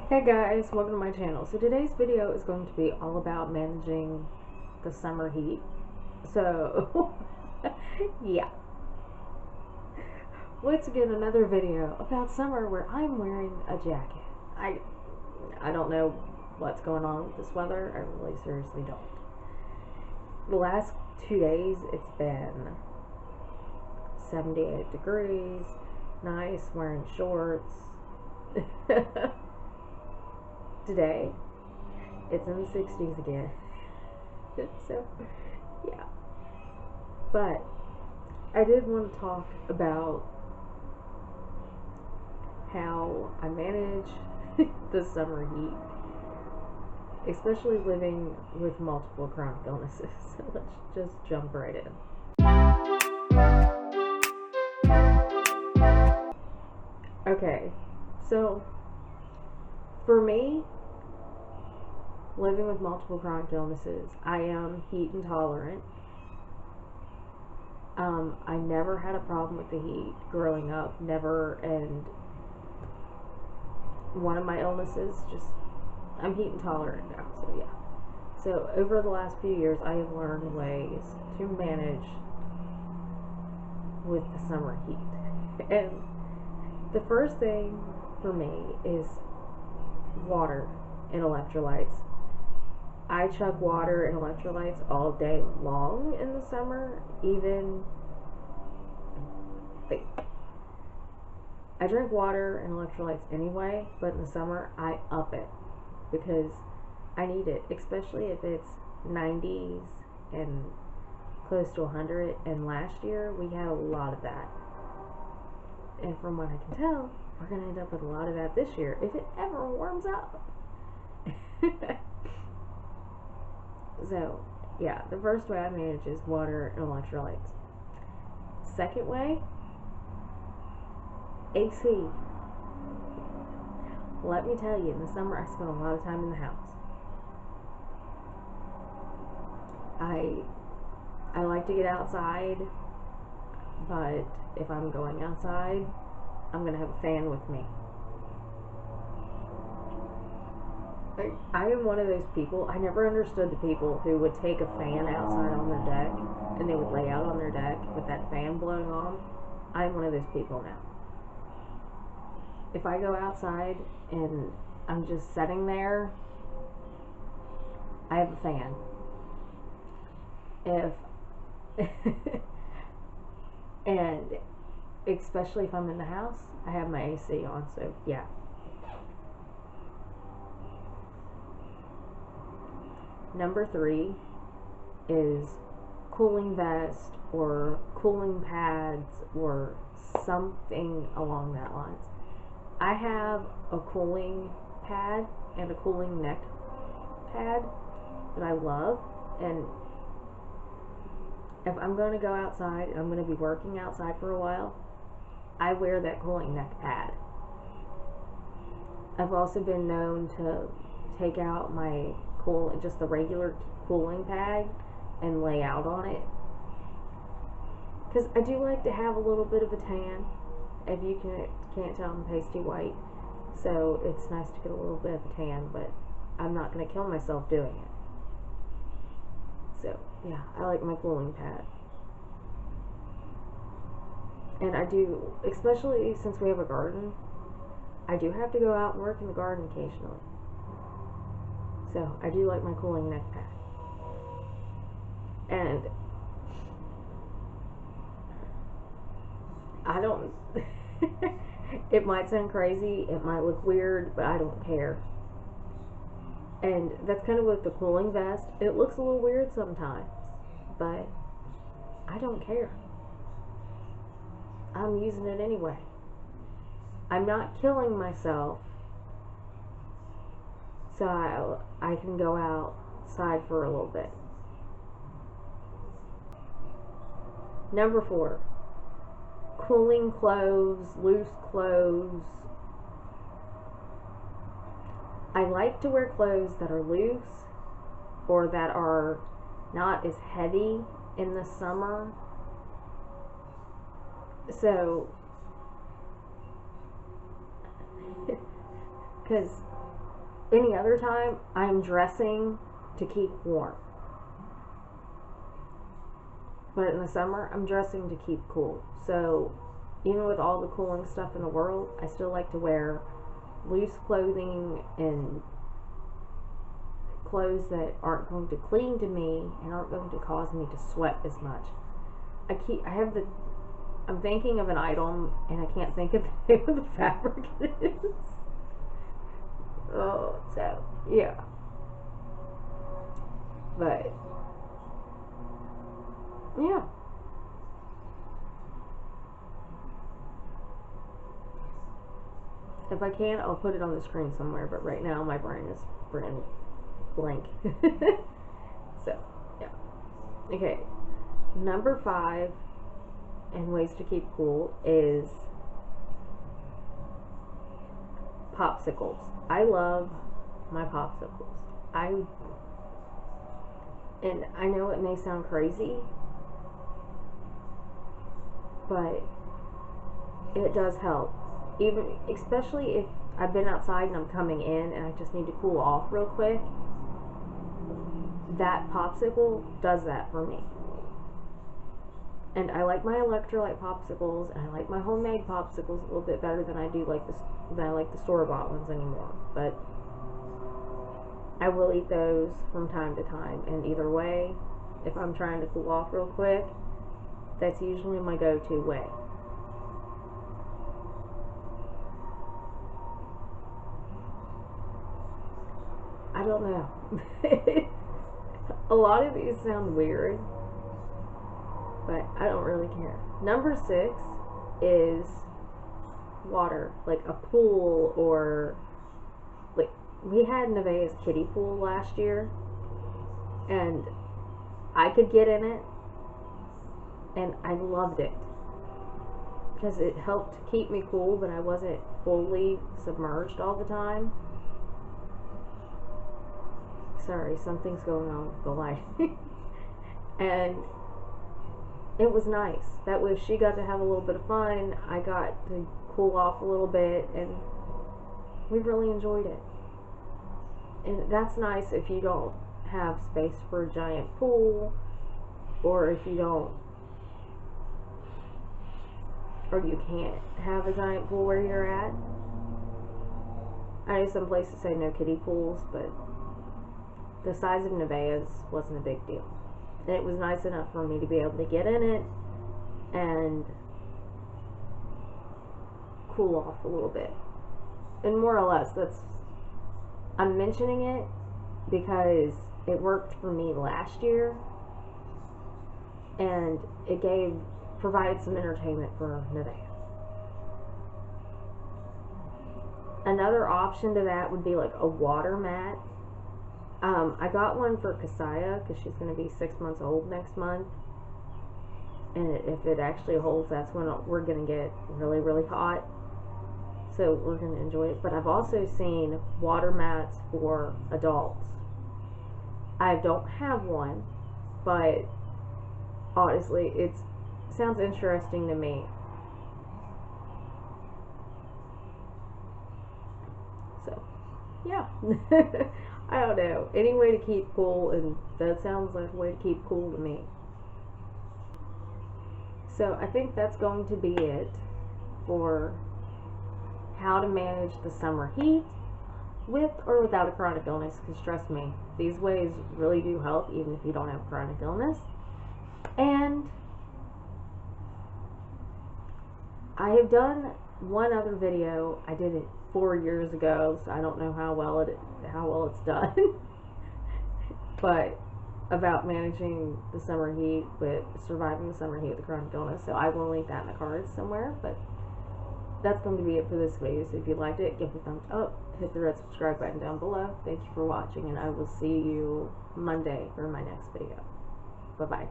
Hey guys, welcome to my channel. So today's video is going to be all about managing the summer heat. So yeah, once again another video about summer where I'm wearing a jacket. I don't know what's going on with this weather. I really seriously don't. The last 2 days it's been 78 degrees, nice, wearing shorts. Today it's in the 60s again. So yeah, but I did want to talk about how I manage the summer heat, especially living with multiple chronic illnesses. So let's just jump right in. Okay, so for me, living with multiple chronic illnesses, I am heat intolerant. I never had a problem with the heat growing up, never, and one of my illnesses, I'm heat intolerant now, so yeah. So over the last few years, I have learned ways to manage with the summer heat. And the first thing for me is water and electrolytes. I chug water and electrolytes all day long in the summer. Even like, I drink water and electrolytes anyway, but in the summer I up it because I need it, especially if it's 90s and close to 100. And last year we had a lot of that, and from what I can tell, we're going to end up with a lot of that this year if it ever warms up. So, yeah, the first way I manage is water and electrolytes. Second way, AC. Let me tell you, in the summer I spend a lot of time in the house. I like to get outside, but if I'm going outside, I'm going to have a fan with me. I am one of those people. I never understood the people who would take a fan outside on their deck and they would lay out on their deck with that fan blowing on. I'm one of those people now. If I go outside and I'm just sitting there, I have a fan. And especially if I'm in the house, I have my AC on, so yeah. Number 3 is cooling vest or cooling pads or something along that lines. I have a cooling pad and a cooling neck pad that I love, and if I'm going to go outside and I'm going to be working outside for a while, I wear that cooling neck pad. I've also been known to take out my just the regular cooling pad and lay out on it, because I do like to have a little bit of a tan. If you can't tell, I'm pasty white, so it's nice to get a little bit of a tan, but I'm not going to kill myself doing it. So yeah, I like my cooling pad. And I do, especially since we have a garden, I do have to go out and work in the garden occasionally. So I do like my cooling neck pad. And I don't it might sound crazy, it might look weird, but I don't care. And that's kind of with the cooling vest. It looks a little weird sometimes, but I don't care. I'm using it anyway. I'm not killing myself, so I can go outside for a little bit. Number 4, cooling clothes, loose clothes. I like to wear clothes that are loose or that are not as heavy in the summer. So, because Any other time, I'm dressing to keep warm. But in the summer, I'm dressing to keep cool. So even with all the cooling stuff in the world, I still like to wear loose clothing and clothes that aren't going to cling to me and aren't going to cause me to sweat as much. I'm thinking of an item and I can't think of the name of the fabric it is. Oh, so, yeah. But, yeah. If I can, I'll put it on the screen somewhere, but right now my brain is blank. So, yeah. Okay. Number 5 and ways to keep cool is popsicles. I love my popsicles. And I know it may sound crazy, but it does help. Especially if I've been outside and I'm coming in and I just need to cool off real quick. That popsicle does that for me. And I like my electrolyte popsicles, and I like my homemade popsicles a little bit better than I like the store-bought ones anymore. But I will eat those from time to time, and either way, if I'm trying to cool off real quick, that's usually my go-to way. I don't know. A lot of these sound weird, but I don't really care. Number 6 is water, like a pool, or like we had Nevaeh's kiddie pool last year, and I could get in it, and I loved it because it helped keep me cool, but I wasn't fully submerged all the time. Sorry, something's going on with the lighting. And it was nice. That way she got to have a little bit of fun, I got to cool off a little bit, and we really enjoyed it. And that's nice if you don't have space for a giant pool, or if you don't, or you can't have a giant pool where you're at. I know some places say no kiddie pools, but the size of Nevaeh's wasn't a big deal. And it was nice enough for me to be able to get in it and cool off a little bit. And more or less, I'm mentioning it because it worked for me last year, and it provided some entertainment for Nevaeh. Another option to that would be like a water mat. I got one for Kasaya because she's going to be 6 months old next month, and if it actually holds, that's when we're going to get really, really hot, so we're going to enjoy it. But I've also seen water mats for adults. I don't have one, but honestly, it sounds interesting to me. So, yeah. I don't know. Any way to keep cool, and that sounds like a way to keep cool to me. So I think that's going to be it for how to manage the summer heat with or without a chronic illness, because trust me, these ways really do help even if you don't have chronic illness. And I have done one other video. I did it 4 years ago, so I don't know how well it's done. But about managing the summer heat, with surviving the summer heat with a chronic illness. So I will link that in the cards somewhere. But that's going to be it for this video. So if you liked it, give it a thumbs up, hit the red subscribe button down below. Thank you for watching, and I will see you Monday for my next video. Bye bye.